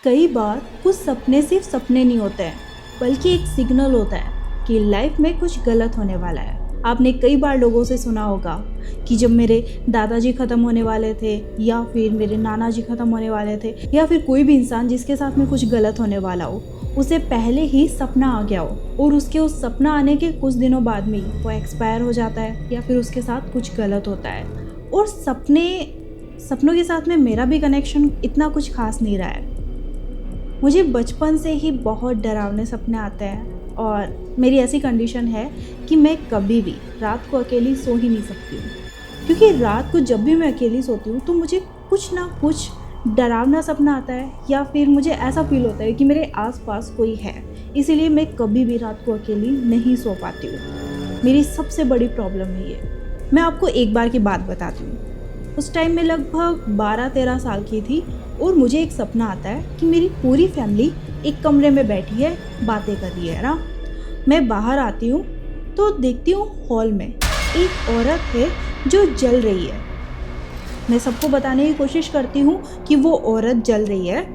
कई बार कुछ सपने सिर्फ सपने नहीं होते हैं, बल्कि एक सिग्नल होता है कि लाइफ में कुछ गलत होने वाला है। आपने कई बार लोगों से सुना होगा कि जब मेरे दादाजी ख़त्म होने वाले थे, या फिर मेरे नाना जी ख़त्म होने वाले थे, या फिर कोई भी इंसान जिसके साथ में कुछ गलत होने वाला हो, उसे पहले ही सपना आ गया हो और उसके उस सपना आने के कुछ दिनों बाद में ही वो एक्सपायर हो जाता है या फिर उसके साथ कुछ गलत होता है। और सपनों के साथ में मेरा भी कनेक्शन इतना कुछ खास नहीं रहा है। मुझे बचपन से ही बहुत डरावने सपने आते हैं और मेरी ऐसी कंडीशन है कि मैं कभी भी रात को अकेली सो ही नहीं सकती हूँ, क्योंकि रात को जब भी मैं अकेली सोती हूँ तो मुझे कुछ ना कुछ डरावना सपना आता है या फिर मुझे ऐसा फील होता है कि मेरे आसपास कोई है। इसीलिए मैं कभी भी रात को अकेली नहीं सो पाती हूँ। मेरी सबसे बड़ी प्रॉब्लम है ये। मैं आपको एक बार की बात बताती हूँ। उस टाइम मैं लगभग 12-13 साल की थी और मुझे एक सपना आता है कि मेरी पूरी फैमिली एक कमरे में बैठी है, बातें कर रही है ना। मैं बाहर आती हूँ तो देखती हूँ हॉल में एक औरत है जो जल रही है। मैं सबको बताने की कोशिश करती हूँ कि वो औरत जल रही है,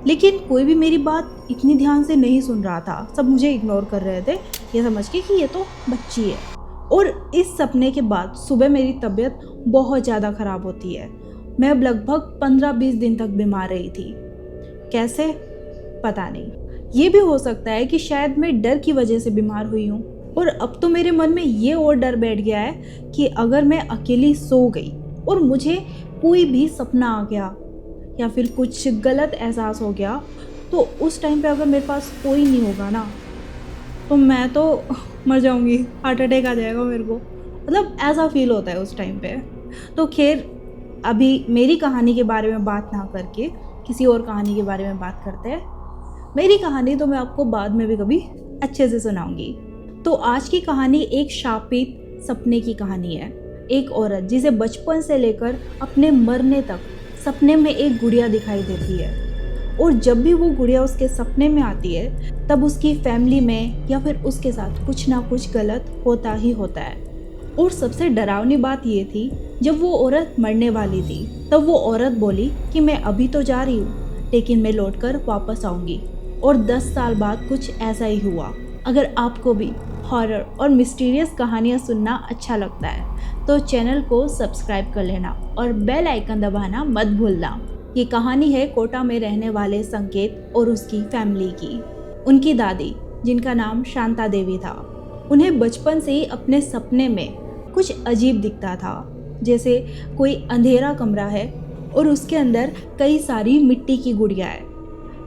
लेकिन कोई भी मेरी बात इतनी ध्यान से नहीं सुन रहा था। सब मुझे इग्नोर कर रहे थे, ये समझ के कि ये तो बच्ची है। और इस सपने के बाद सुबह मेरी तबीयत बहुत ज़्यादा ख़राब होती है। मैं अब लगभग 15-20 दिन तक बीमार रही थी। कैसे? पता नहीं। ये भी हो सकता है कि शायद मैं डर की वजह से बीमार हुई हूँ। और अब तो मेरे मन में ये और डर बैठ गया है कि अगर मैं अकेली सो गई और मुझे कोई भी सपना आ गया या फिर कुछ गलत एहसास हो गया, तो उस टाइम पे अगर मेरे पास कोई नहीं होगा ना, तो मैं तो मर जाऊंगी। हार्ट अटैक आ जाएगा मेरे को। मतलब ऐसा फील होता है उस टाइम पे। तो खैर, अभी मेरी कहानी के बारे में बात ना करके किसी और कहानी के बारे में बात करते हैं। मेरी कहानी तो मैं आपको बाद में भी कभी अच्छे से सुनाऊंगी। तो आज की कहानी एक शापित सपने की कहानी है। एक औरत जिसे बचपन से लेकर अपने मरने तक सपने में एक गुड़िया दिखाई देती है, और जब भी वो गुड़िया उसके सपने में आती है तब उसकी फैमिली में या फिर उसके साथ कुछ ना कुछ गलत होता ही होता है। और सबसे डरावनी बात ये थी, जब वो औरत मरने वाली थी तब वो औरत बोली कि मैं अभी तो जा रही हूँ, लेकिन मैं लौटकर वापस आऊँगी। और 10 साल बाद कुछ ऐसा ही हुआ। अगर आपको भी हॉरर और मिस्टीरियस कहानियाँ सुनना अच्छा लगता है तो चैनल को सब्सक्राइब कर लेना और बेल आइकन दबाना मत भूलना। ये कहानी है कोटा में रहने वाले संकेत और उसकी फैमिली की। उनकी दादी, जिनका नाम शांता देवी था, उन्हें बचपन से ही अपने सपने में कुछ अजीब दिखता था, जैसे कोई अंधेरा कमरा है और उसके अंदर कई सारी मिट्टी की गुड़िया है।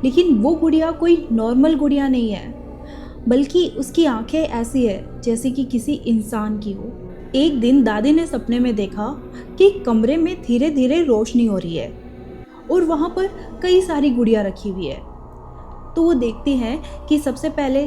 लेकिन वो गुड़िया कोई नॉर्मल गुड़िया नहीं है, बल्कि उसकी आंखें ऐसी है जैसे कि किसी इंसान की हो। एक दिन दादी ने सपने में देखा कि कमरे में धीरे धीरे रोशनी हो रही है और वहाँ पर कई सारी गुड़िया रखी हुई है। तो वो देखती हैं कि सबसे पहले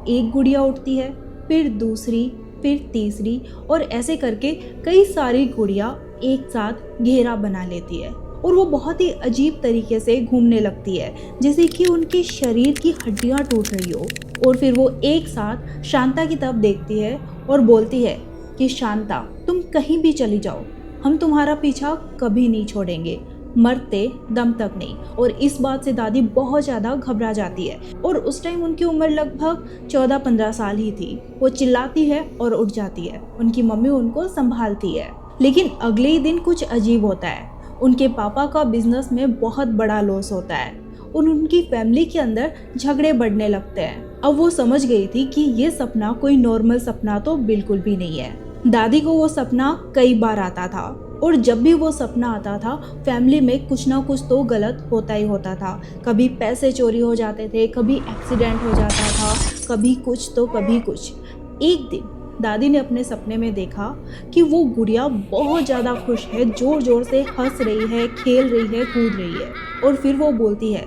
एक गुड़िया उठती है, फिर दूसरी, फिर तीसरी, और ऐसे करके कई सारी गुड़िया एक साथ घेरा बना लेती है। और वो बहुत ही अजीब तरीके से घूमने लगती है, जैसे कि उनके शरीर की हड्डियाँ टूट रही हो। और फिर वो एक साथ शांता की तरफ देखती है और बोलती है कि शांता, तुम कहीं भी चली जाओ, हम तुम्हारा पीछा कभी नहीं छोड़ेंगे, मरते दम तक नहीं। और इस बात से दादी बहुत ज़्यादा घबरा जाती है। और उस टाइम उनकी उम्र लगभग 14-15 साल ही थी। वो चिल्लाती है और उठ जाती है। उनकी मम्मी उनको संभालती है। लेकिन अगले ही दिन कुछ अजीब होता है। उनके पापा का बिजनेस में बहुत बड़ा लॉस होता है और उनकी फैमिली के अंदर झगड़े बढ़ने लगते हैं। अब वो समझ गई थी कि ये सपना कोई नॉर्मल सपना तो बिल्कुल भी नहीं है। दादी को वो सपना कई बार आता था और जब भी वो सपना आता था, फैमिली में कुछ ना कुछ तो गलत होता ही होता था। कभी पैसे चोरी हो जाते थे, कभी एक्सीडेंट हो जाता था, कभी कुछ तो कभी कुछ। एक दिन दादी ने अपने सपने में देखा कि वो गुड़िया बहुत ज़्यादा खुश है, ज़ोर ज़ोर से हंस रही है, खेल रही है, कूद रही है। और फिर वो बोलती है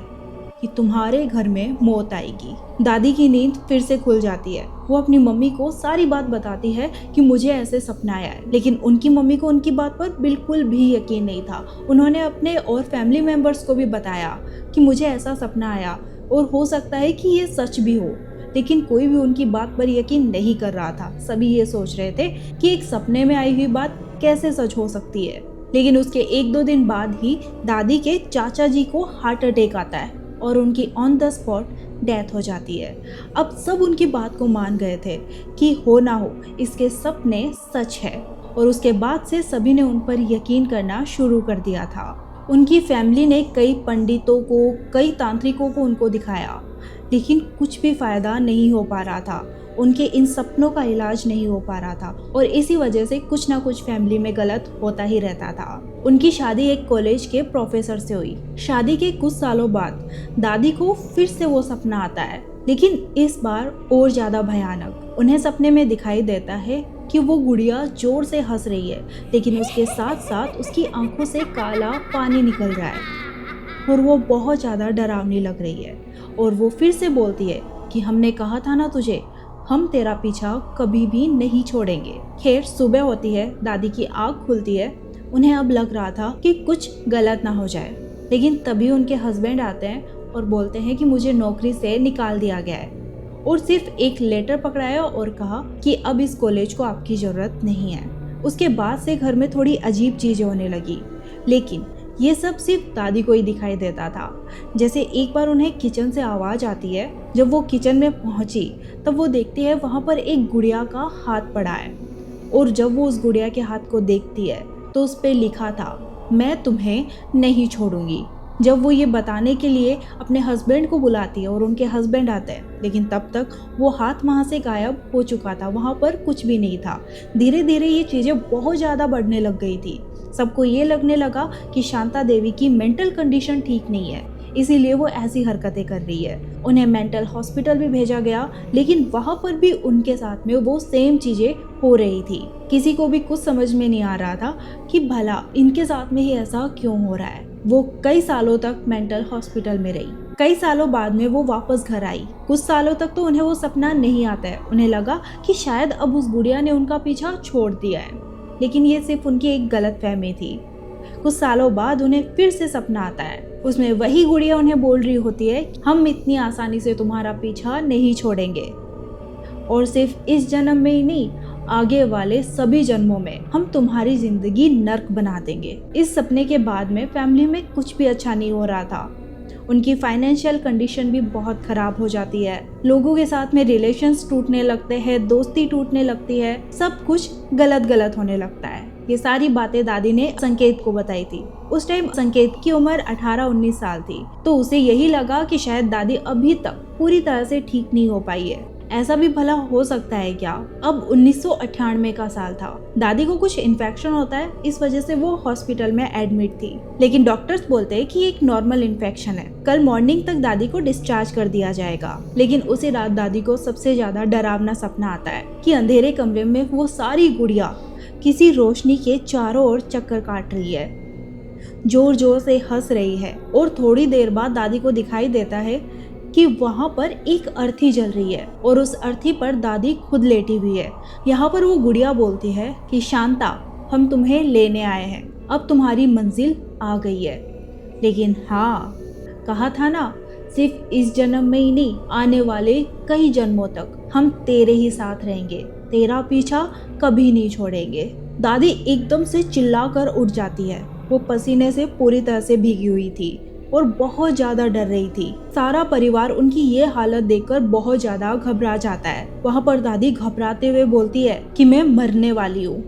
कि तुम्हारे घर में मौत आएगी। दादी की नींद फिर से खुल जाती है। वो अपनी मम्मी को सारी बात बताती है कि मुझे ऐसे सपना आया है, लेकिन उनकी मम्मी को उनकी बात पर बिल्कुल भी यकीन नहीं था। उन्होंने अपने और फैमिली मेम्बर्स को भी बताया कि मुझे ऐसा सपना आया और हो सकता है कि ये सच भी हो, लेकिन कोई भी उनकी बात पर यकीन नहीं कर रहा था। सभी ये सोच रहे थे कि एक सपने में आई हुई बात कैसे सच हो सकती है। लेकिन उसके 1-2 दिन बाद ही दादी के चाचा जी को हार्ट अटैक आता है और उनकी ऑन द स्पॉट डेथ हो जाती है। अब सब उनकी बात को मान गए थे कि हो ना हो इसके सपने सच है, और उसके बाद से सभी ने उन पर यकीन करना शुरू कर दिया था। उनकी फैमिली ने कई पंडितों को, कई तांत्रिकों को उनको दिखाया, लेकिन कुछ भी फ़ायदा नहीं हो पा रहा था। उनके इन सपनों का इलाज नहीं हो पा रहा था, और इसी वजह से कुछ ना कुछ फैमिली में गलत होता ही रहता था। उनकी शादी एक कॉलेज के प्रोफेसर से हुई। शादी के कुछ सालों बाद दादी को फिर से वो सपना आता है, लेकिन इस बार और ज़्यादा भयानक। उन्हें सपने में दिखाई देता है कि वो गुड़िया जोर से हंस रही है, लेकिन उसके साथ साथ उसकी आंखों से काला पानी निकल रहा है और वो बहुत ज़्यादा डरावनी लग रही है। और वो फिर से बोलती है कि हमने कहा था ना तुझे, हम तेरा पीछा कभी भी नहीं छोड़ेंगे। खैर सुबह होती है, दादी की आँख खुलती है। उन्हें अब लग रहा था कि कुछ गलत ना हो जाए, लेकिन तभी उनके हस्बैंड आते हैं और बोलते हैं कि मुझे नौकरी से निकाल दिया गया है, और सिर्फ एक लेटर पकड़ाया और कहा कि अब इस कॉलेज को आपकी ज़रूरत नहीं है। उसके बाद से घर में थोड़ी अजीब चीज़ें होने लगी, लेकिन ये सब सिर्फ दादी को ही दिखाई देता था। जैसे एक बार उन्हें किचन से आवाज़ आती है। जब वो किचन में पहुंची तब वो देखती है वहाँ पर एक गुड़िया का हाथ पड़ा है, और जब वो उस गुड़िया के हाथ को देखती है तो उस पर लिखा था, मैं तुम्हें नहीं छोड़ूंगी। जब वो ये बताने के लिए अपने हस्बैंड को बुलाती है और उनके हस्बैंड आते हैं, लेकिन तब तक वो हाथ वहाँ से गायब हो चुका था, वहाँ पर कुछ भी नहीं था। धीरे धीरे ये चीज़ें बहुत ज़्यादा बढ़ने लग गई थी। सबको ये लगने लगा कि शांता देवी की मेंटल कंडीशन ठीक नहीं है, इसीलिए वो ऐसी हरकतें कर रही है। उन्हें मेंटल हॉस्पिटल भी भेजा गया, लेकिन वहाँ पर भी उनके साथ में वो सेम चीज़ें हो रही थी। किसी को भी कुछ समझ में नहीं आ रहा था कि भला इनके साथ में ही ऐसा क्यों हो रहा है। वो कई सालों तक मेंटल हॉस्पिटल में रही। कई सालों बाद में वो वापस घर आई। कुछ सालों तक तो उन्हें वो सपना नहीं आता है। उन्हें लगा कि शायद अब उस गुड़िया ने उनका पीछा छोड़ दिया है, लेकिन ये सिर्फ उनकी एक गलतफहमी थी। कुछ सालों बाद उन्हें फिर से सपना आता है। उसमें वही गुड़िया उन्हें बोल रही होती है, हम इतनी आसानी से तुम्हारा पीछा नहीं छोड़ेंगे, और सिर्फ इस जन्म में ही नहीं, आगे वाले सभी जन्मों में हम तुम्हारी जिंदगी नर्क बना देंगे। इस सपने के बाद में फैमिली में कुछ भी अच्छा नहीं हो रहा था। उनकी फाइनेंशियल कंडीशन भी बहुत ख़राब हो जाती है। लोगों के साथ में रिलेशंस टूटने लगते हैं, दोस्ती टूटने लगती है, सब कुछ गलत होने लगता है। ये सारी बातें दादी ने संकेत को बताई थी। उस टाइम संकेत की उम्र 18-19 साल थी, तो उसे यही लगा कि शायद दादी अभी तक पूरी तरह से ठीक नहीं हो पाई है। ऐसा भी भला हो सकता है क्या? अब 1998 का साल था। दादी को कुछ इन्फेक्शन होता है, इस वजह से वो हॉस्पिटल में एडमिट थी, लेकिन डॉक्टर्स बोलते हैं कि एक नॉर्मल इन्फेक्शन है, कल मॉर्निंग तक दादी को डिस्चार्ज कर दिया जाएगा। लेकिन उसी रात दादी को सबसे ज्यादा डरावना सपना आता है कि अंधेरे कमरे में वो सारी गुड़िया किसी रोशनी के चारों ओर चक्कर काट रही है, जोर जोर से हंस रही है, और थोड़ी देर बाद दादी को दिखाई देता है कि वहाँ पर एक अर्थी जल रही है, और उस अर्थी पर दादी खुद लेटी हुई है। यहाँ पर वो गुड़िया बोलती है कि शांता, हम तुम्हें लेने आए हैं, अब तुम्हारी मंजिल आ गई है। लेकिन हाँ, कहा था ना, सिर्फ इस जन्म में ही नहीं, आने वाले कई जन्मों तक हम तेरे ही साथ रहेंगे, तेरा पीछा कभी नहीं छोड़ेंगे। दादी एकदम से चिल्लाकर उठ जाती है। वो पसीने से पूरी तरह से भीगी हुई थी और बहुत ज़्यादा डर रही थी। सारा परिवार उनकी ये हालत देखकर बहुत ज़्यादा घबरा जाता है। वहाँ पर दादी घबराते हुए बोलती है कि मैं मरने वाली हूँ,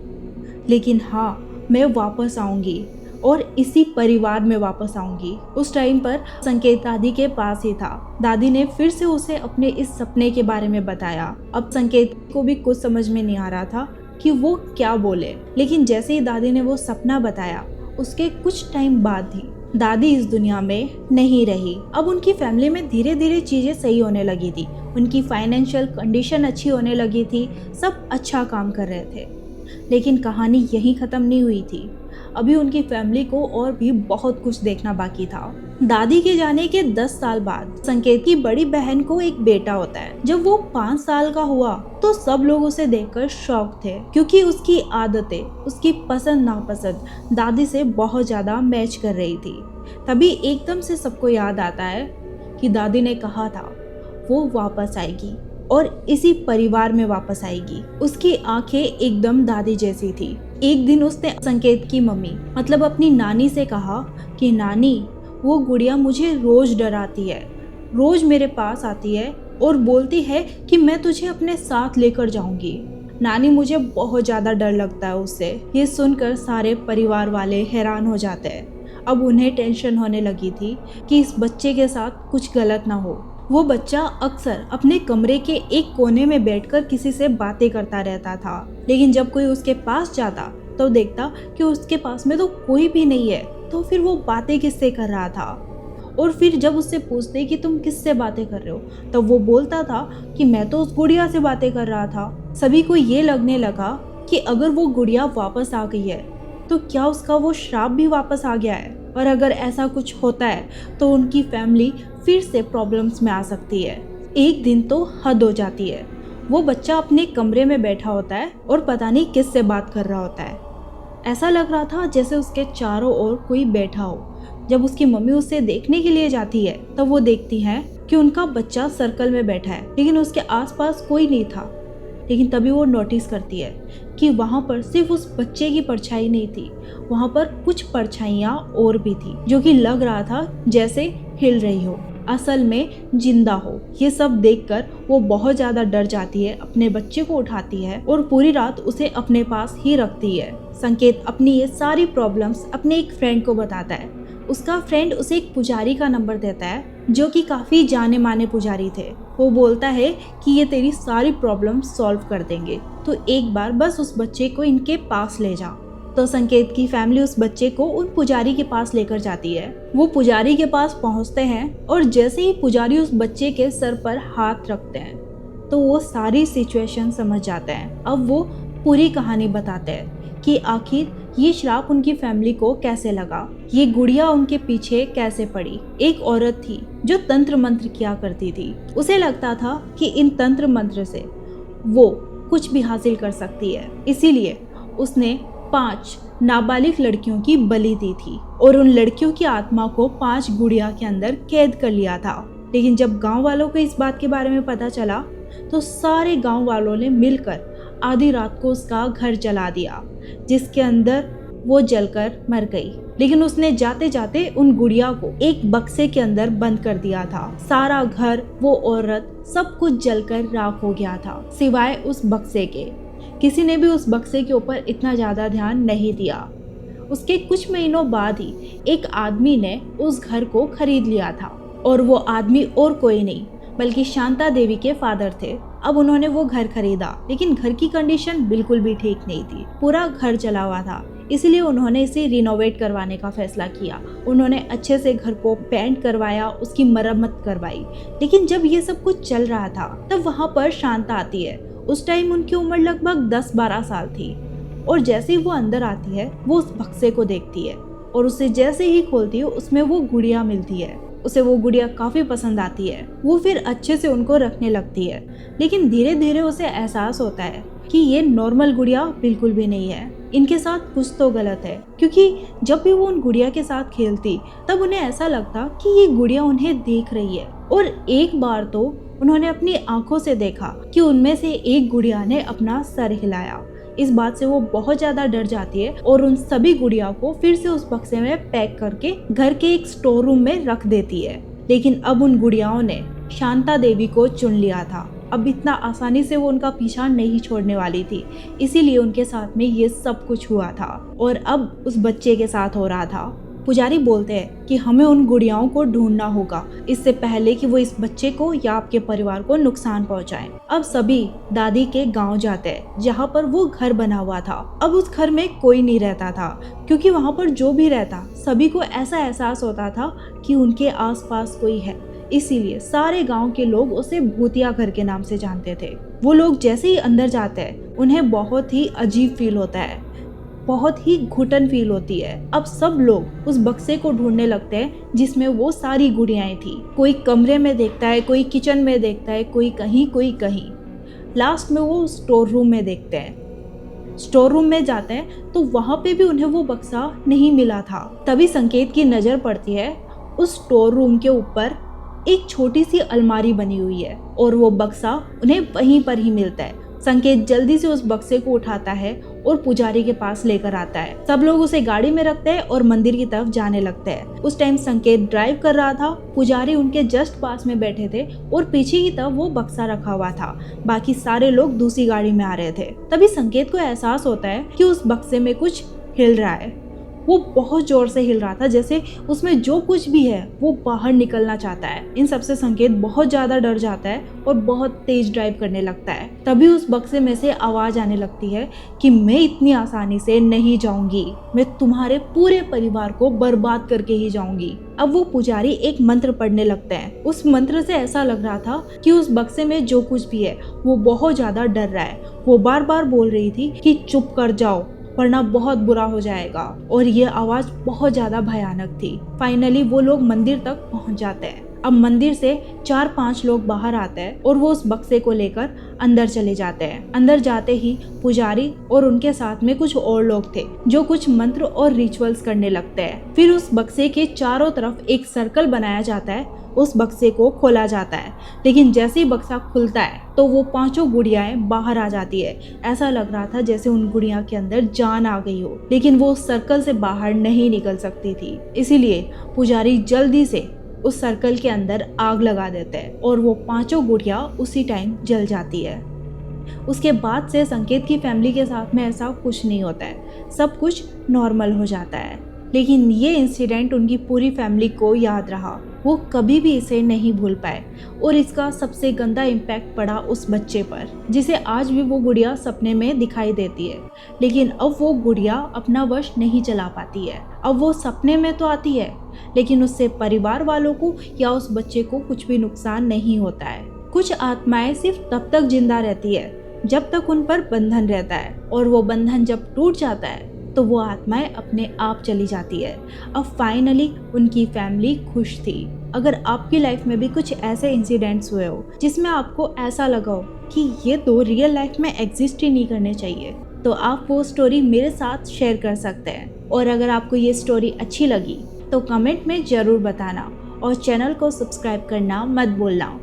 लेकिन हाँ, मैं वापस आऊँगी और इसी परिवार में वापस आऊँगी। उस टाइम पर संकेत दादी के पास ही था। दादी ने फिर से उसे अपने इस सपने के बारे में बताया। अब संकेत को भी कुछ समझ में नहीं आ रहा था कि वो क्या बोले, लेकिन जैसे ही दादी ने वो सपना बताया, उसके कुछ टाइम बाद ही दादी इस दुनिया में नहीं रही। अब उनकी फैमिली में धीरे धीरे चीज़ें सही होने लगी थी। उनकी फाइनेंशियल कंडीशन अच्छी होने लगी थी, सब अच्छा काम कर रहे थे। लेकिन कहानी यहीं ख़त्म नहीं हुई थी। अभी उनकी फैमिली को और भी बहुत कुछ देखना बाकी था। दादी के जाने के 10 साल बाद संकेत की बड़ी बहन को एक बेटा होता है। जब वो 5 साल का हुआ तो सब लोग उसे देखकर शॉक थे, क्योंकि उसकी आदतें, उसकी पसंद नापसंद दादी से बहुत ज़्यादा मैच कर रही थी। तभी एकदम से सबको याद आता है कि दादी ने कहा था वो वापस आएगी और इसी परिवार में वापस आएगी। उसकी आंखें एकदम दादी जैसी थी। एक दिन उसने संकेत की मम्मी मतलब अपनी नानी से कहा कि नानी, वो गुड़िया मुझे रोज डराती है, रोज मेरे पास आती है और बोलती है कि मैं तुझे अपने साथ लेकर जाऊंगी। नानी, मुझे बहुत ज़्यादा डर लगता है उससे। ये सुनकर सारे परिवार वाले हैरान हो जाते हैं। अब उन्हें टेंशन होने लगी थी कि इस बच्चे के साथ कुछ गलत ना हो। वो बच्चा अक्सर अपने कमरे के एक कोने में बैठकर किसी से बातें करता रहता था, लेकिन जब कोई उसके पास जाता तो देखता कि उसके पास में तो कोई भी नहीं है, तो फिर वो बातें किससे कर रहा था। और फिर जब उससे पूछते कि तुम किससे बातें कर रहे हो, तब वो बोलता था कि मैं तो उस गुड़िया से बातें कर रहा था। सभी को ये लगने लगा कि अगर वो गुड़िया वापस आ गई है तो क्या उसका वो श्राप भी वापस आ गया है, और अगर ऐसा कुछ होता है तो उनकी फैमिली फिर से प्रॉब्लम्स में आ सकती है। एक दिन तो हद हो जाती है। वो बच्चा अपने कमरे में बैठा होता है और पता नहीं किससे बात कर रहा होता है। ऐसा लग रहा था जैसे उसके चारों ओर कोई बैठा हो। जब उसकी मम्मी उसे देखने के लिए जाती है तब वो देखती है कि उनका बच्चा सर्कल में बैठा है, लेकिन उसके आसपास कोई नहीं था। लेकिन तभी वो नोटिस करती है कि वहाँ पर सिर्फ उस बच्चे की परछाई नहीं थी, वहाँ पर कुछ परछाइयाँ और भी थी, जो कि लग रहा था जैसे हिल रही हो, असल में जिंदा हो। ये सब देखकर वो बहुत ज़्यादा डर जाती है, अपने बच्चे को उठाती है और पूरी रात उसे अपने पास ही रखती है। संकेत अपनी ये सारी प्रॉब्लम्स अपने एक फ्रेंड को बताता है। उसका फ्रेंड उसे एक पुजारी का नंबर देता है, जो कि काफ़ी जाने माने पुजारी थे। वो बोलता है कि ये तेरी सारी प्रॉब्लम सॉल्व कर देंगे, तो एक बार बस उस बच्चे को इनके पास ले जा। तो संकेत की फैमिली उस बच्चे को उन पुजारी के पास लेकर जाती है। वो पुजारी के पास पहुंचते हैं और जैसे ही पुजारी उस बच्चे के सर पर हाथ रखते हैं तो वो सारी सिचुएशन समझ जाते हैं। अब वो पूरी कहानी बताते हैं कि आखिर ये श्राप उनकी फैमिली को कैसे लगा, ये गुड़िया उनके पीछे कैसे पड़ी। एक औरत थी जो तंत्र मंत्र किया करती थी। उसे लगता था कि इन तंत्र मंत्र से वो कुछ भी हासिल कर सकती है, इसीलिए उसने 5 नाबालिग लड़कियों की बलि दी थी और उन लड़कियों की आत्मा को 5 गुड़िया के अंदर कैद कर लिया था। लेकिन जब गांव वालों को इस बात के बारे में पता चला तो सारे गांव वालों ने मिलकर आधी रात को उसका घर जला दिया, जिसके अंदर वो जलकर मर गई। लेकिन उसने जाते जाते उन गुड़िया को एक बक्से के अंदर बंद कर दिया था। सारा घर, वो औरत, सब कुछ जलकर राख हो गया था, सिवाय उस बक्से के। किसी ने भी उस बक्से के ऊपर इतना ज़्यादा ध्यान नहीं दिया। उसके कुछ महीनों बाद ही एक आदमी ने उस घर को खरीद लिया था, और वो आदमी और कोई नहीं बल्कि शांता देवी के फादर थे। अब उन्होंने वो घर खरीदा, लेकिन घर की कंडीशन बिल्कुल भी ठीक नहीं थी। पूरा घर जला हुआ था, इसलिए उन्होंने इसे रिनोवेट करवाने का फैसला किया। उन्होंने अच्छे से घर को पेंट करवाया, उसकी मरम्मत करवाई। लेकिन जब ये सब कुछ चल रहा था तब वहाँ पर शांता आती है। उस टाइम उनकी उम्र लगभग 10-12 साल थी, और जैसे ही वो अंदर आती है वो उस बक्से को देखती है, और उसे जैसे ही खोलती है उसमें वो गुड़िया मिलती है। उसे वो गुड़िया काफ़ी पसंद आती है। वो फिर अच्छे से उनको रखने लगती है, लेकिन धीरे धीरे उसे एहसास होता है कि ये नॉर्मल गुड़िया बिल्कुल भी नहीं है, इनके साथ कुछ तो गलत है। क्योंकि जब भी वो उन गुड़िया के साथ खेलती तब उन्हें ऐसा लगता कि ये गुड़िया उन्हें देख रही है। और एक बार तो उन्होंने अपनी आंखों से देखा कि उनमें से एक गुड़िया ने अपना सर हिलाया। इस बात से वो बहुत ज़्यादा डर जाती है और उन सभी गुड़िया को फिर से उस बक्से में पैक करके घर के एक स्टोर रूम में रख देती है। लेकिन अब उन गुड़ियाओं ने शांता देवी को चुन लिया था। अब इतना आसानी से वो उनका पीछा नहीं छोड़ने वाली थी, इसीलिए उनके साथ में ये सब कुछ हुआ था, और अब उस बच्चे के साथ हो रहा था। पुजारी बोलते हैं कि हमें उन गुड़ियाओं को ढूंढना होगा इससे पहले कि वो इस बच्चे को या आपके परिवार को नुकसान पहुंचाएं। अब सभी दादी के गांव जाते हैं जहां पर वो घर बना हुआ था। अब उस घर में कोई नहीं रहता था, क्योंकि वहां पर जो भी रहता सभी को ऐसा एहसास होता था कि उनके आसपास कोई है। इसीलिए सारे गांव के लोग उसे भूतिया घर के नाम से जानते थे। वो लोग जैसे ही अंदर जाते हैं उन्हें बहुत ही अजीब फील होता है, बहुत ही घुटन फील होती है। अब सब लोग उस बक्से को ढूंढने लगते हैं जिसमें वो सारी गुड़ियाएं थी। कोई कमरे में देखता है, कोई किचन में देखता है, कोई कहीं। लास्ट में वो स्टोर रूम में देखते हैं। स्टोर रूम में जाते हैं तो वहां पे भी उन्हें वो बक्सा नहीं मिला था। तभी संकेत की नजर पड़ती है उस स्टोर रूम के ऊपर एक छोटी सी अलमारी बनी हुई है, और वो बक्सा उन्हें वहीं पर ही मिलता है। संकेत जल्दी से उस बक्से को उठाता है और पुजारी के पास लेकर आता है। सब लोग उसे गाड़ी में रखते हैं और मंदिर की तरफ जाने लगते हैं। उस टाइम संकेत ड्राइव कर रहा था, पुजारी उनके जस्ट पास में बैठे थे और पीछे की तरफ वो बक्सा रखा हुआ था। बाकी सारे लोग दूसरी गाड़ी में आ रहे थे। तभी संकेत को एहसास होता है कि उस बक्से में कुछ हिल रहा है। वो बहुत जोर से हिल रहा था, जैसे उसमें जो कुछ भी है वो बाहर निकलना चाहता है। इन सबसे संकेत बहुत ज्यादा डर जाता है और बहुत तेज ड्राइव करने लगता है। तभी उस बक्से में से आवाज आने लगती है कि मैं इतनी आसानी से नहीं जाऊंगी, मैं तुम्हारे पूरे परिवार को बर्बाद करके ही जाऊंगी। अब वो पुजारी एक मंत्र पढ़ने लगते हैं। उस मंत्र से ऐसा लग रहा था कि उस बक्से में जो कुछ भी है वो बहुत ज्यादा डर रहा है। वो बार बार बोल रही थी कि चुप कर जाओ वरना बहुत बुरा हो जाएगा, और ये आवाज बहुत ज्यादा भयानक थी। फाइनली वो लोग मंदिर तक पहुंच जाते हैं। अब मंदिर से 4-5 लोग बाहर आते हैं और वो उस बक्से को लेकर अंदर चले जाते हैं। अंदर जाते ही पुजारी और उनके साथ में कुछ और लोग थे जो कुछ मंत्र और रिचुअल्स करने लगते हैं। फिर उस बक्से के चारों तरफ एक सर्कल बनाया जाता है, उस बक्से को खोला जाता है। लेकिन जैसे ही बक्सा खुलता है तो वो 5 गुड़ियाएं बाहर आ जाती है। ऐसा लग रहा था जैसे उन गुड़िया के अंदर जान आ गई हो, लेकिन वो उस सर्कल से बाहर नहीं निकल सकती थी। इसीलिए पुजारी जल्दी से उस सर्कल के अंदर आग लगा देते हैं और वो 5 गुड़िया उसी टाइम जल जाती है। उसके बाद से संकेत की फैमिली के साथ में ऐसा कुछ नहीं होता है, सब कुछ नॉर्मल हो जाता है। लेकिन ये इंसिडेंट उनकी पूरी फैमिली को याद रहा, वो कभी भी इसे नहीं भूल पाए और इसका सबसे गंदा इम्पैक्ट पड़ा उस बच्चे पर, जिसे आज भी वो गुड़िया सपने में दिखाई देती है। लेकिन अब वो गुड़िया अपना वश नहीं चला पाती है। अब वो सपने में तो आती है लेकिन उससे परिवार वालों को या उस बच्चे को कुछ भी नुकसान नहीं होता है। कुछ आत्माएं सिर्फ तब तक जिंदा रहती है जब तक उन पर बंधन रहता है, और वो बंधन जब टूट जाता है तो वो आत्माएं अपने आप चली जाती है। अब फाइनली उनकी फैमिली खुश थी। अगर आपकी लाइफ में भी कुछ ऐसे इंसिडेंट्स हुए हो जिसमें आपको ऐसा लगा हो कि ये तो रियल लाइफ में एग्जिस्ट ही नहीं करने चाहिए, तो आप वो स्टोरी मेरे साथ शेयर कर सकते हैं। और अगर आपको ये स्टोरी अच्छी लगी तो कमेंट में ज़रूर बताना और चैनल को सब्सक्राइब करना मत भूलना।